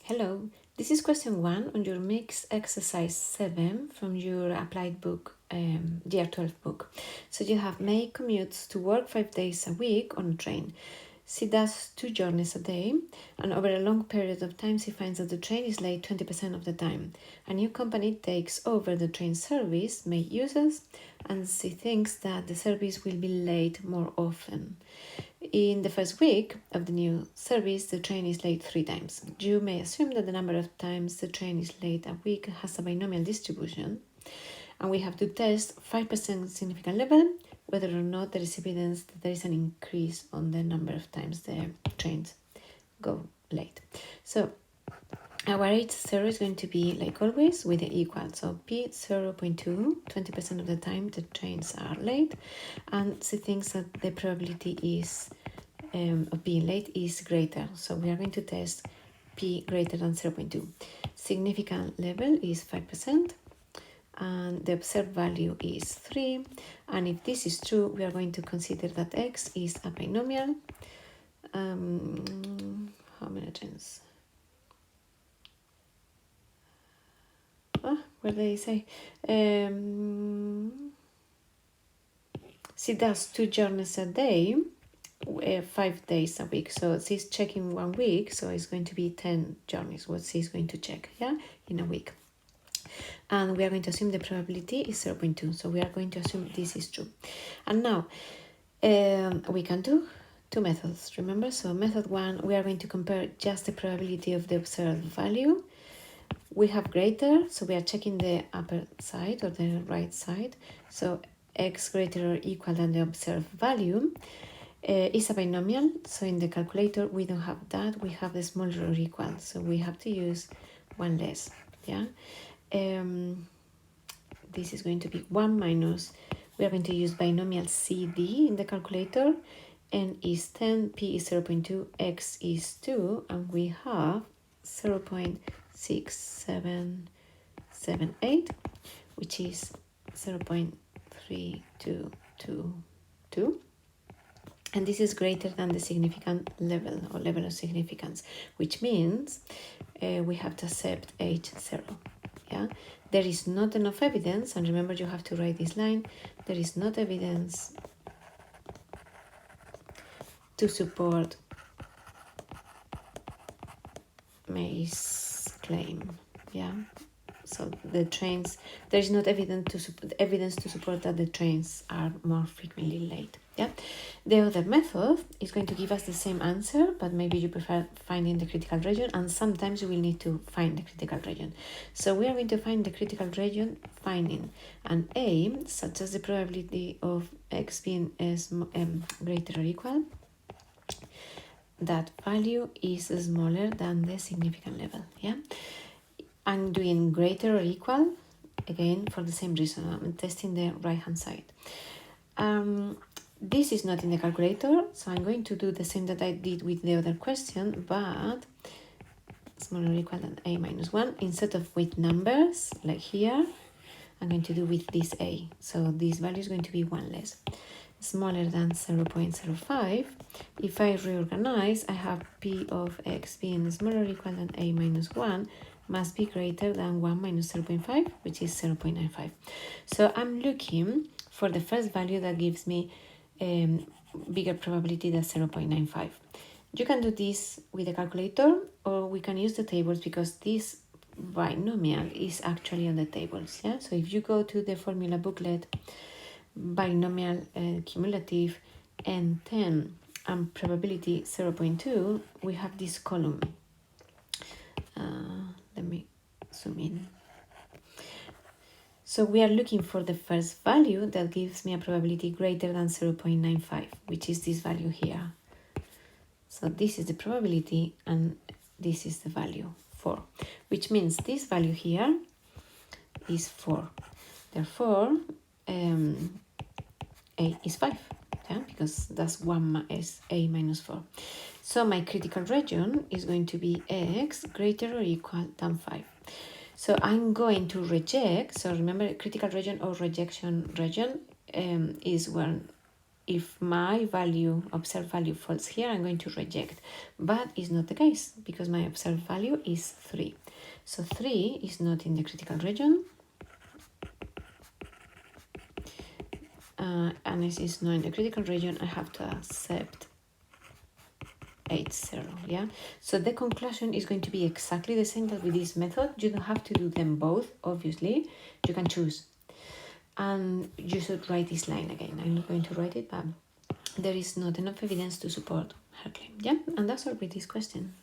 Hello, this is question 1 on your mix exercise 7 from your applied book, year 12 book. So you have May commutes to work 5 days a week on a train. She does 2 journeys a day, and over a long period of time she finds that the train is late 20% of the time. A new company takes over the train service May uses, and she thinks that the service will be late more often. In the first week of the new service, the train is late 3 times. You may assume that the number of times the train is late a week has a binomial distribution, and we have to test 5% significant level whether or not there is evidence that there is an increase on the number of times the trains go late. So our H0 is going to be, like always, with the equal. So P 0.2, 20% of the time the trains are late, and she thinks that the probability is of being late is greater. So we are going to test P greater than 0.2. Significant level is 5%, and the observed value is 3. And if this is true, we are going to consider that X is a binomial. How many times? What did they say? She does 2 journeys a day, 5 days a week. So she's checking 1 week, so it's going to be 10 journeys what she's going to check, in a week. And we are going to assume the probability is 0.2. So we are going to assume this is true. And now we can do 2 methods, remember? So method 1, we are going to compare just the probability of the observed value. We have greater, so we are checking the upper side or the right side. So X greater or equal than the observed value is a binomial. So in the calculator, we don't have that. We have the smaller or equal. So we have to use 1 less, this is going to be 1 minus, we are going to use binomial CD in the calculator. N is 10, P is 0.2, X is 2, and we have 0.6778, which is 0.3222. And this is greater than the significant level or level of significance, which means we have to accept H0. There is not enough evidence, and remember you have to write this line, there is not evidence to support May's claim. So the trains, there is not evidence to support that the trains are more frequently late. The other method is going to give us the same answer, but maybe you prefer finding the critical region, and sometimes you will need to find the critical region. So we are going to find the critical region finding an A, such as the probability of X being greater or equal. That value is smaller than the significant level. I'm doing greater or equal, again, for the same reason. I'm testing the right-hand side. This is not in the calculator, so I'm going to do the same that I did with the other question, but smaller or equal than A minus 1. Instead of with numbers, like here, I'm going to do with this A. So this value is going to be 1 less. Smaller than 0.05. If I reorganize, I have P of X being smaller or equal than A minus 1 must be greater than 1 minus 0.5, which is 0.95. So I'm looking for the first value that gives me bigger probability than 0.95. You can do this with a calculator, or we can use the tables because this binomial is actually on the tables. So if you go to the formula booklet, binomial cumulative N10 and probability 0.2, we have this column. Let me zoom in. So we are looking for the first value that gives me a probability greater than 0.95, which is this value here. So this is the probability, and this is the value 4, which means this value here is 4. Therefore, A is 5, because that's 1 is A minus 4. So my critical region is going to be X greater or equal than 5. So I'm going to reject, so remember critical region or rejection region is when if my value, observed value, falls here, I'm going to reject. But it's not the case because my observed value is 3. So 3 is not in the critical region. And this is not in the critical region. I have to accept 8-0, yeah? So the conclusion is going to be exactly the same as with this method. You don't have to do them both, obviously. You can choose. And you should write this line again. I'm not going to write it, but there is not enough evidence to support her claim, yeah? And that's all with this question.